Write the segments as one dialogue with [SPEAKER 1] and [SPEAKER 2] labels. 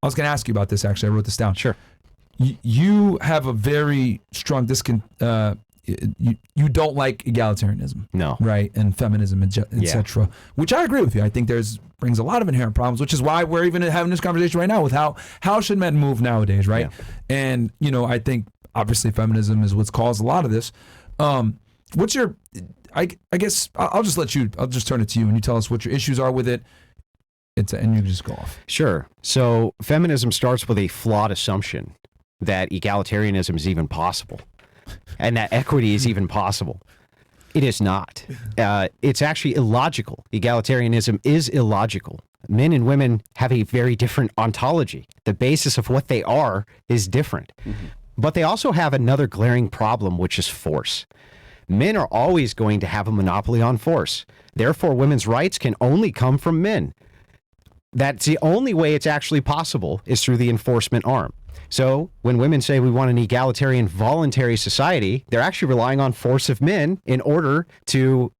[SPEAKER 1] I was going to ask you about this, actually. I wrote this down.
[SPEAKER 2] Sure.
[SPEAKER 1] You have a very strong you don't like egalitarianism.
[SPEAKER 2] No.
[SPEAKER 1] Right? And feminism, etc. Which I agree with you. I think brings a lot of inherent problems, which is why we're even having this conversation right now with how should men move nowadays, right? Yeah. And, I think, obviously, feminism is what's caused a lot of this. What's your... I guess I'll just turn it to you and you tell us what your issues are with it. And you just go off.
[SPEAKER 2] Sure. So feminism starts with a flawed assumption that egalitarianism is even possible and that equity is even possible. It is not. It's actually illogical. Egalitarianism is illogical. Men and women have a very different ontology. The basis of what they are is different. Mm-hmm. But they also have another glaring problem, which is force. Men are always going to have a monopoly on force. Therefore, women's rights can only come from men. That's the only way it's actually possible is through the enforcement arm. So when women say we want an egalitarian voluntary society, they're actually relying on force of men in order to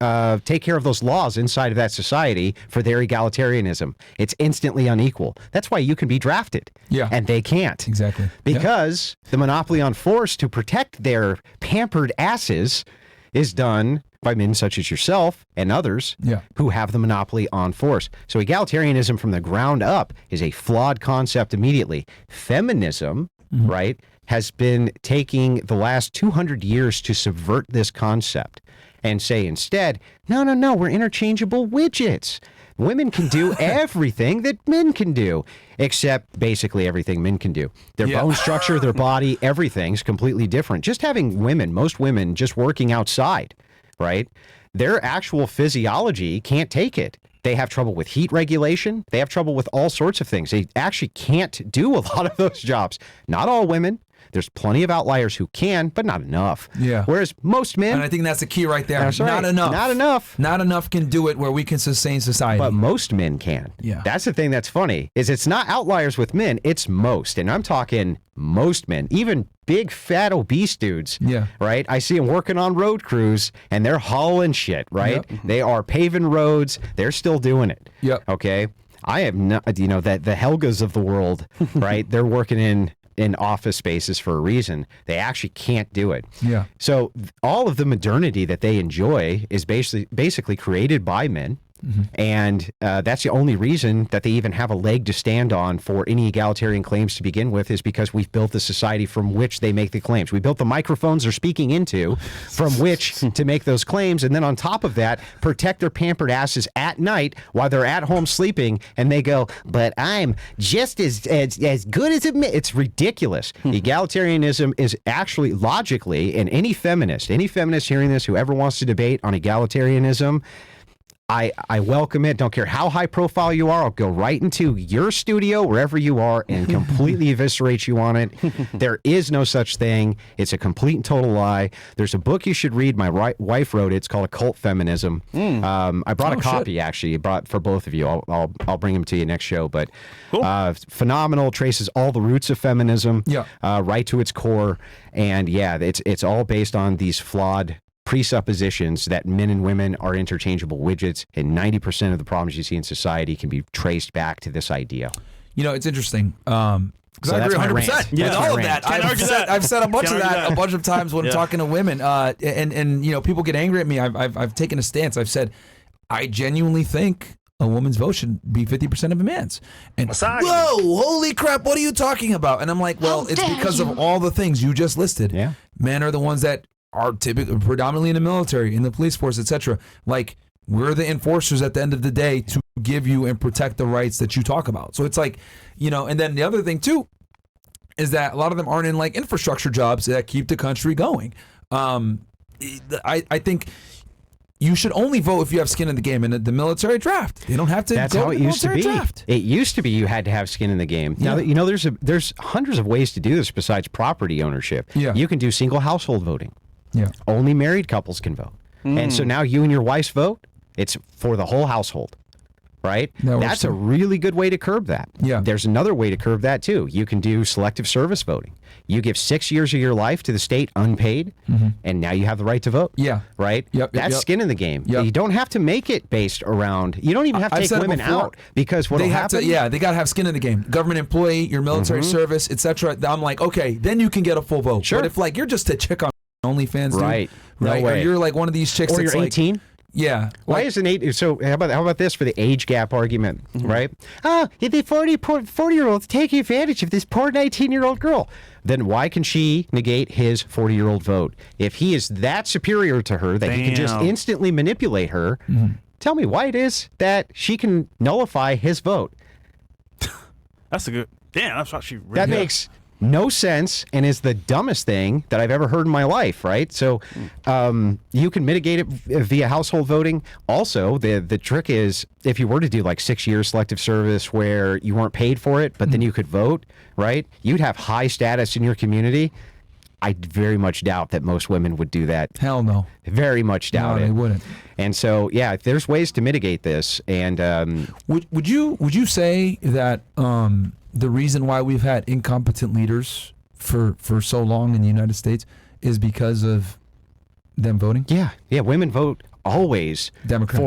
[SPEAKER 2] take care of those laws inside of that society for their egalitarianism. It's instantly unequal. That's why you can be drafted.
[SPEAKER 1] Yeah.
[SPEAKER 2] And they can't.
[SPEAKER 1] Exactly.
[SPEAKER 2] Because the monopoly on force to protect their pampered asses is done by men such as yourself and others who have the monopoly on force. So egalitarianism from the ground up is a flawed concept immediately. Feminism, right, has been taking the last 200 years to subvert this concept and say instead, no, we're interchangeable widgets. Women can do everything that men can do, except basically everything men can do. Their bone structure, their body, everything's completely different. Just having most women just working outside, right? Their actual physiology can't take it. They have trouble with heat regulation. They have trouble with all sorts of things. They actually can't do a lot of those jobs. Not all women. There's plenty of outliers who can, but not enough.
[SPEAKER 1] Yeah.
[SPEAKER 2] Whereas most men...
[SPEAKER 1] And I think that's the key right there.
[SPEAKER 2] That's right.
[SPEAKER 1] Not enough.
[SPEAKER 2] Not enough.
[SPEAKER 1] Not enough can do it where we can sustain society.
[SPEAKER 2] But most men can.
[SPEAKER 1] Yeah.
[SPEAKER 2] That's the thing that's funny, is it's not outliers with men, it's most. And I'm talking most men, even big, fat, obese dudes.
[SPEAKER 1] Yeah.
[SPEAKER 2] Right? I see them working on road crews, and they're hauling shit, right? Yep. They are paving roads. They're still doing it.
[SPEAKER 1] Yep.
[SPEAKER 2] Okay? I have not, that the Helgas of the world, right? They're working in office spaces for a reason. They actually can't do it.
[SPEAKER 1] Yeah.
[SPEAKER 2] So all of the modernity that they enjoy is basically created by men. Mm-hmm. And that's the only reason that they even have a leg to stand on for any egalitarian claims to begin with, is because we've built the society from which they make the claims. We built the microphones they're speaking into from which to make those claims. And then on top of that, protect their pampered asses at night while they're at home sleeping. And they go, but I'm just as good as admit. It's ridiculous. Egalitarianism is actually logically, and any feminist hearing this, whoever wants to debate on egalitarianism, I welcome it. Don't care how high profile you are. I'll go right into your studio, wherever you are, and completely eviscerate you on it. There is no such thing. It's a complete and total lie. There's a book you should read. My wife wrote it. It's called Occult Feminism. I brought a copy, actually. I brought for both of you. I'll bring them to you next show. But cool. Phenomenal. Traces all the roots of feminism right to its core. And yeah, it's all based on these flawed presuppositions that men and women are interchangeable widgets, and 90% of the problems you see in society can be traced back to this idea.
[SPEAKER 1] It's interesting. Because I agree 100% with all of that. I've said a bunch of that a bunch of times when I'm talking to women, and people get angry at me. I've taken a stance. I've said I genuinely think a woman's vote should be 50% of a man's. And whoa, holy crap, what are you talking about? And I'm like, well, it's because of all the things you just listed. Yeah. Men are the ones that are typically predominantly in the military, in the police force, etc. Like, we're the enforcers at the end of the day to give you and protect the rights that you talk about. So it's like, and then the other thing too is that a lot of them aren't in like infrastructure jobs that keep the country going. I think you should only vote if you have skin in the game. In the military draft, they don't have to.
[SPEAKER 2] That's how it used to be. Draft. It used to be you had to have skin in the game. Now, there's hundreds of ways to do this besides property ownership. Yeah. You can do single household voting. Yeah. Only married couples can vote. And so now you and your wife's vote, it's for the whole household, right?
[SPEAKER 1] That
[SPEAKER 2] That's a really good way to curb that.
[SPEAKER 1] Yeah.
[SPEAKER 2] There's another way to curb that too. You can do selective service voting. You give 6 years of your life to the state unpaid, and now you have the right to vote.
[SPEAKER 1] Yeah.
[SPEAKER 2] Right? That's skin in the game.
[SPEAKER 1] Yep.
[SPEAKER 2] You don't have to make it based around, you don't even have to take women out, because what will happen...
[SPEAKER 1] they got to have skin in the game. Government employee, your military service, etc. I'm like, okay, then you can get a full vote.
[SPEAKER 2] Sure.
[SPEAKER 1] But if like you're just a chick on OnlyFans, dude,
[SPEAKER 2] right? No
[SPEAKER 1] right?
[SPEAKER 2] way.
[SPEAKER 1] Or you're like one of these chicks
[SPEAKER 2] or
[SPEAKER 1] that's
[SPEAKER 2] you're
[SPEAKER 1] like,
[SPEAKER 2] 18.
[SPEAKER 1] Yeah.
[SPEAKER 2] Why is an 8? So how about this for the age gap argument, right? Oh, the 40-year-olds taking advantage of this poor 19-year-old girl. Then why can she negate his 40-year-old vote? If he is that superior to her that he can just instantly manipulate her, tell me why it is that she can nullify his vote.
[SPEAKER 3] That's a good... Damn, that's actually really
[SPEAKER 2] That makes no sense and is the dumbest thing that I've ever heard in my life, right? So you can mitigate it via household voting. Also, the trick is if you were to do like 6 years selective service where you weren't paid for it, but then you could vote, right? You'd have high status in your community. I very much doubt that most women would do that.
[SPEAKER 1] Hell no.
[SPEAKER 2] Very much doubt it.
[SPEAKER 1] They wouldn't.
[SPEAKER 2] And so, yeah, there's ways to mitigate this. And
[SPEAKER 1] would you say that the reason why we've had incompetent leaders for so long in the United States is because of them voting?
[SPEAKER 2] Yeah, women vote always
[SPEAKER 1] Democrat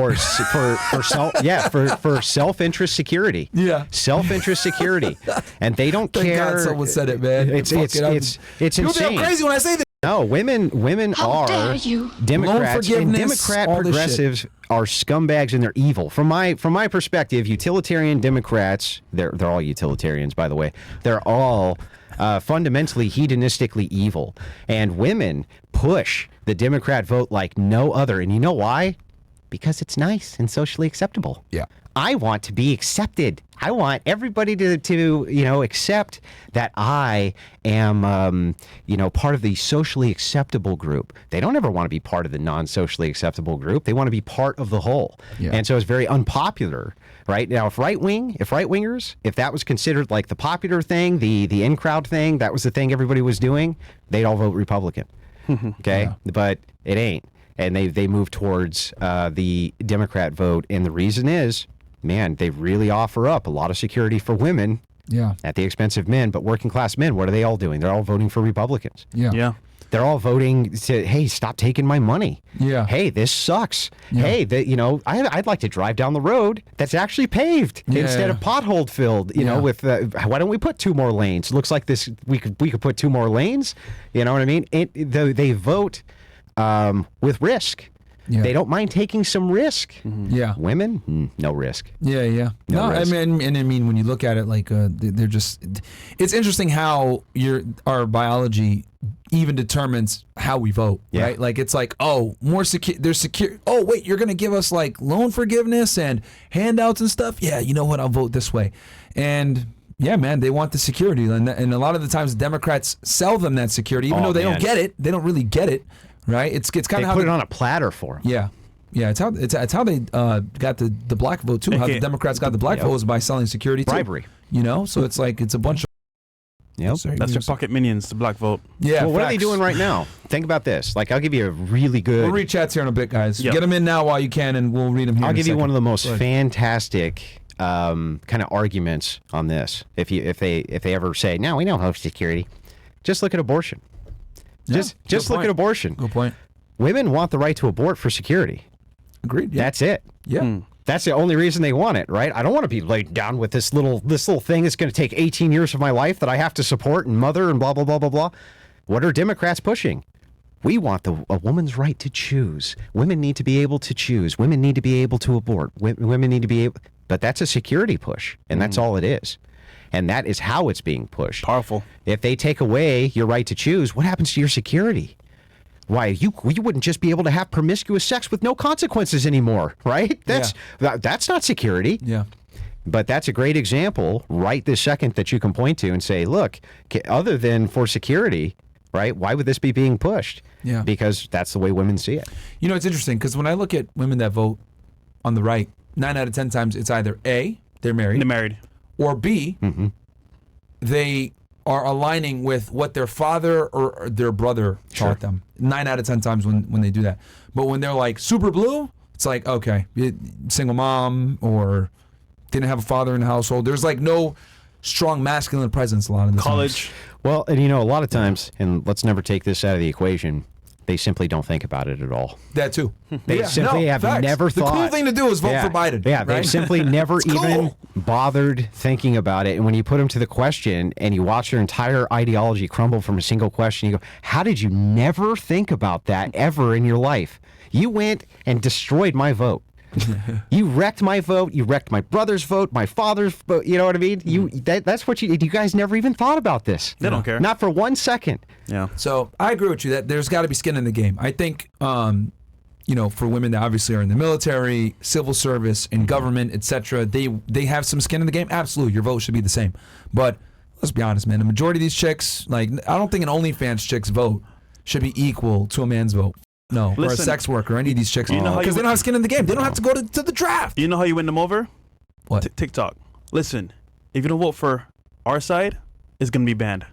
[SPEAKER 2] for self-interest security.
[SPEAKER 1] Yeah,
[SPEAKER 2] self-interest security, and they don't
[SPEAKER 1] Thank
[SPEAKER 2] care.
[SPEAKER 1] God someone said it, man.
[SPEAKER 2] It's insane.
[SPEAKER 1] You'll be crazy when I say this.
[SPEAKER 2] No, women
[SPEAKER 4] How
[SPEAKER 2] are
[SPEAKER 4] dare you?
[SPEAKER 2] Democrats, and Democrat
[SPEAKER 1] all this
[SPEAKER 2] progressives are scumbags and they're evil. From my perspective, utilitarian Democrats, they're all utilitarians, by the way. They're all fundamentally hedonistically evil, and women push the Democrat vote like no other. And you know why? Because it's nice and socially acceptable.
[SPEAKER 1] Yeah.
[SPEAKER 2] I want to be accepted. I want everybody to accept that I am, part of the socially acceptable group. They don't ever want to be part of the non-socially acceptable group. They want to be part of the whole. Yeah. And so it's very unpopular, right? Now, if right-wingers, if that was considered like the popular thing, the in-crowd thing, that was the thing everybody was doing, they'd all vote Republican. Okay? Yeah. But it ain't. And they move towards the Democrat vote. And the reason is, man, they really offer up a lot of security for women at the expense of men. But working class men, what are they all doing? They're all voting for Republicans.
[SPEAKER 3] Yeah.
[SPEAKER 2] They're all voting to, hey, stop taking my money. Yeah. Hey, this sucks. Yeah. Hey, I'd like to drive down the road that's actually paved instead of pothole filled. You know, with why don't we put 2 more lanes? Looks like this we could put 2 more lanes. You know what I mean? They vote with risk. Yeah. They don't mind taking some risk. Mm-hmm. Yeah. Women, no risk.
[SPEAKER 1] Yeah. No, risk. I mean, when you look at it, like they're just. It's interesting how our biology even determines how we vote, right? Like it's like, oh, more secure. There's secure. Oh, wait, you're gonna give us like loan forgiveness and handouts and stuff. Yeah, you know what? I'll vote this way, and. Yeah, man, they want the security, and a lot of the times Democrats sell them that security, even though they don't get it. They don't really get it, right? It's kind of how
[SPEAKER 2] they put it on a platter for them. Yeah. It's how they got the black vote too. How the Democrats got the black vote was by selling security too. Bribery.
[SPEAKER 1] So it's like it's a bunch of.
[SPEAKER 2] Yep.
[SPEAKER 3] That's your pocket minions, the black vote.
[SPEAKER 1] Yeah.
[SPEAKER 2] Well, what are they doing right now? Think about this. Like, I'll give you a really good.
[SPEAKER 1] We'll read chats here in a bit, guys. Yep. Get them in now while you can, and we'll read them here.
[SPEAKER 2] I'll give you one of the most fantastic. Kind of arguments on this. If they ever say, no, we don't have security, just look at abortion. Just look at abortion.
[SPEAKER 1] Good point.
[SPEAKER 2] Women want the right to abort for security.
[SPEAKER 1] Agreed. Yeah.
[SPEAKER 2] That's it.
[SPEAKER 1] Yeah.
[SPEAKER 2] That's the only reason they want it, right? I don't want to be laid down with this little thing that's going to take 18 years of my life that I have to support and mother and blah blah blah blah blah. What are Democrats pushing? We want a woman's right to choose. Women need to be able to choose. Women need to be able to abort. Women need to be able. But that's a security push, and that's all it is. And that is how it's being pushed.
[SPEAKER 3] Powerful.
[SPEAKER 2] If they take away your right to choose, what happens to your security? Why, you wouldn't just be able to have promiscuous sex with no consequences anymore, right? That's not security.
[SPEAKER 1] Yeah.
[SPEAKER 2] But that's a great example right this second that you can point to and say, look, other than for security, right, why would this be being pushed?
[SPEAKER 1] Yeah.
[SPEAKER 2] Because that's the way women see it.
[SPEAKER 1] It's interesting because when I look at women that vote on the right, 9 out of 10 times it's either A, they're married, or B, they are aligning with what their father or their brother taught them. 9 out of 10 times when they do that. But when they're like super blue, it's like, okay, single mom or didn't have a father in the household. There's like no strong masculine presence a lot of the
[SPEAKER 3] College.
[SPEAKER 1] times.
[SPEAKER 2] Well, and a lot of times, and let's never take this out of the equation, they simply don't think about it at all.
[SPEAKER 1] That too.
[SPEAKER 2] They simply have never thought.
[SPEAKER 1] The cool thing to do is vote for Biden.
[SPEAKER 2] Yeah,
[SPEAKER 1] right?
[SPEAKER 2] they've simply never even bothered thinking about it. And when you put them to the question and you watch their entire ideology crumble from a single question, you go, how did you never think about that ever in your life? You went and destroyed my vote. You wrecked my vote. You wrecked my brother's vote, my father's vote. You know what I mean? That's what you guys never even thought about this.
[SPEAKER 3] They don't care.
[SPEAKER 2] Not for 1 second.
[SPEAKER 3] Yeah.
[SPEAKER 1] So I agree with you that there's got to be skin in the game. I think, for women that obviously are in the military, civil service, and government, etc., they have some skin in the game. Absolutely, your vote should be the same. But let's be honest, man. The majority of these chicks, I don't think an OnlyFans chick's vote should be equal to a man's vote. No, or a sex worker, any of these chicks. Because they don't have skin in the game. They don't have to go to the draft.
[SPEAKER 3] You know how you win them over?
[SPEAKER 1] What?
[SPEAKER 3] TikTok. Listen, if you don't vote for our side, it's going to be banned.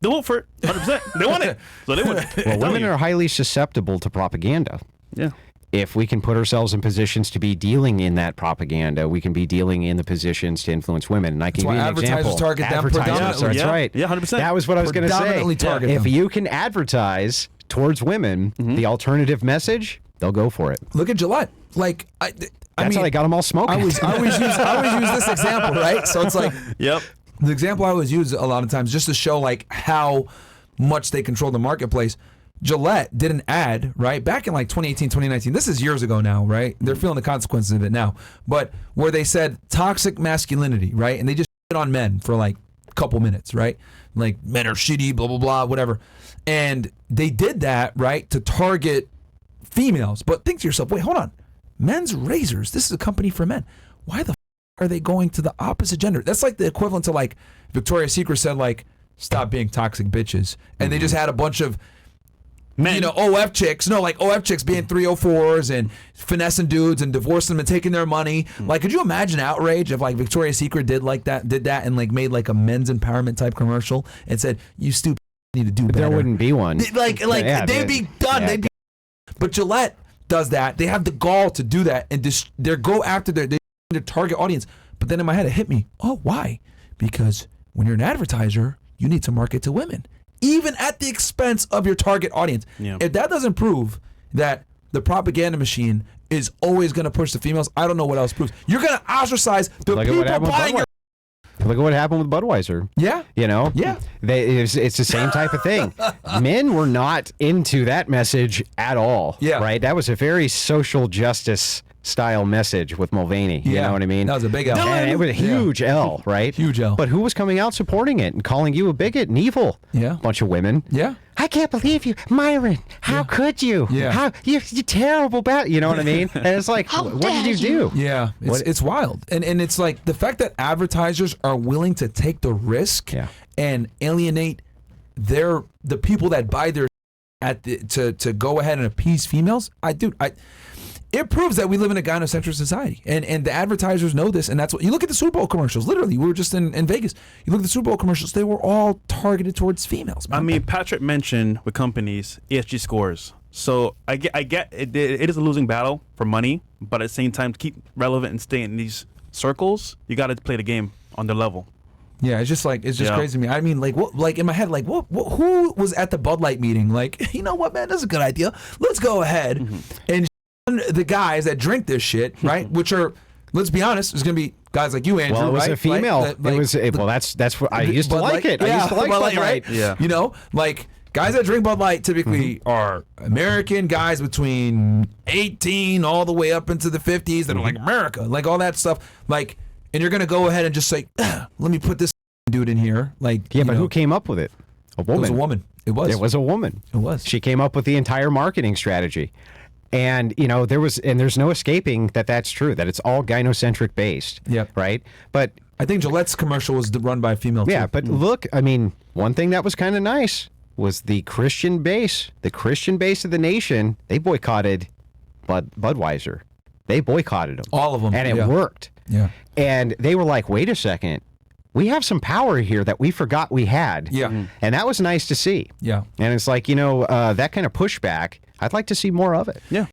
[SPEAKER 3] They vote for it 100%. They want it. So they want it.
[SPEAKER 2] Well, women are highly susceptible to propaganda.
[SPEAKER 3] Yeah.
[SPEAKER 2] If we can put ourselves in positions to be dealing in that propaganda, we can be dealing in the positions to influence women. And I can give you an example.
[SPEAKER 1] Target them predominantly.
[SPEAKER 2] That's right.
[SPEAKER 3] Yeah, 100%.
[SPEAKER 2] That was what I was going to say.
[SPEAKER 1] Predominantly target them.
[SPEAKER 2] If you can advertise towards women the alternative message, they'll go for it.
[SPEAKER 1] Look at Gillette. That's
[SPEAKER 2] how they got them all smoking.
[SPEAKER 1] I always use this example, right? So it's like,
[SPEAKER 3] yep.
[SPEAKER 1] The example I always use a lot of times just to show how much they control the marketplace. Gillette did an ad, right, back in 2018, 2019. This is years ago now, right? They're feeling the consequences of it now. But where they said toxic masculinity, right? And they just shit on men for a couple minutes, right? Like men are shitty, blah, blah, blah, whatever. And they did that, right, to target females. But think to yourself, wait, hold on. Men's razors, this is a company for men. Why the are they going to the opposite gender? That's like the equivalent to Victoria's Secret said, stop being toxic bitches. And they just had a bunch of men. OF chicks. No, OF chicks being 304s and finessing dudes and divorcing them and taking their money. Could you imagine outrage if Victoria's Secret did that and made a men's empowerment type commercial and said, you stupid need to do better.
[SPEAKER 2] There wouldn't be one.
[SPEAKER 1] They'd be done.
[SPEAKER 2] Yeah.
[SPEAKER 1] But Gillette does that. They have the gall to do that and they go after their target audience. But then in my head it hit me. Oh, why? Because when you're an advertiser, you need to market to women, even at the expense of your target audience.
[SPEAKER 3] Yeah.
[SPEAKER 1] If that doesn't prove that the propaganda machine is always going to push the females, I don't know what else proves. You're going to ostracize the people buying your...
[SPEAKER 2] Look at what happened with Budweiser.
[SPEAKER 1] Yeah.
[SPEAKER 2] Yeah. It's the same type of thing. Men were not into that message at all.
[SPEAKER 1] Yeah.
[SPEAKER 2] Right? That was a very social justice style message with Mulvaney. You know what I mean?
[SPEAKER 1] That was a big L.
[SPEAKER 2] And it was a huge L, right?
[SPEAKER 1] Huge L.
[SPEAKER 2] But who was coming out supporting it and calling you a bigot and evil?
[SPEAKER 1] Yeah.
[SPEAKER 2] Bunch of women.
[SPEAKER 1] Yeah.
[SPEAKER 2] I can't believe you, Myron. How could you?
[SPEAKER 1] Yeah.
[SPEAKER 2] How you're terrible about. You know what I mean? And it's like, what did you do?
[SPEAKER 1] Yeah. It's wild, and it's the fact that advertisers are willing to take the risk and alienate the people that buy their to go ahead and appease females. It proves that we live in a gynocentric society, and the advertisers know this, and that's what you look at the Super Bowl commercials. Literally, we were just in Vegas. You look at the Super Bowl commercials; they were all targeted towards females. Man.
[SPEAKER 3] I mean, Patrick mentioned with companies ESG scores, so I get it is a losing battle for money, but at the same time, to keep relevant and stay in these circles, you got to play the game on their level.
[SPEAKER 1] Yeah, it's just crazy to me. I mean, what, in my head, who was at the Bud Light meeting? You know what, man, that's a good idea. Let's go ahead and the guys that drink this shit, right? Which are, let's be honest, there's gonna be guys like you, Andrew.
[SPEAKER 2] Well, it was
[SPEAKER 1] right?
[SPEAKER 2] a female. That's what I used to like it. I used to like Bud Light,
[SPEAKER 1] right?
[SPEAKER 3] Yeah.
[SPEAKER 1] Guys that drink Bud Light typically are American guys between 18 all the way up into the 50s that are America, all that stuff. And you're gonna go ahead and just say, let me put this dude in here.
[SPEAKER 2] But who came up with it? A woman.
[SPEAKER 1] It was a woman. It was
[SPEAKER 2] a woman.
[SPEAKER 1] It was.
[SPEAKER 2] She came up with the entire marketing strategy. And there's no escaping that's true, that it's all gynocentric based.
[SPEAKER 1] Yep.
[SPEAKER 2] Right. But
[SPEAKER 1] I think Gillette's commercial was run by a female.
[SPEAKER 2] Yeah.
[SPEAKER 1] Too.
[SPEAKER 2] But look, I mean, one thing that was kind of nice was the Christian base of the nation. They boycotted Budweiser. They boycotted them.
[SPEAKER 1] All of them.
[SPEAKER 2] And it worked.
[SPEAKER 1] Yeah.
[SPEAKER 2] And they were like, wait a second. We have some power here that we forgot we had.
[SPEAKER 1] Yeah.
[SPEAKER 2] And that was nice to see.
[SPEAKER 1] Yeah.
[SPEAKER 2] And it's that kind of pushback, I'd like to see more of it.
[SPEAKER 3] Yeah.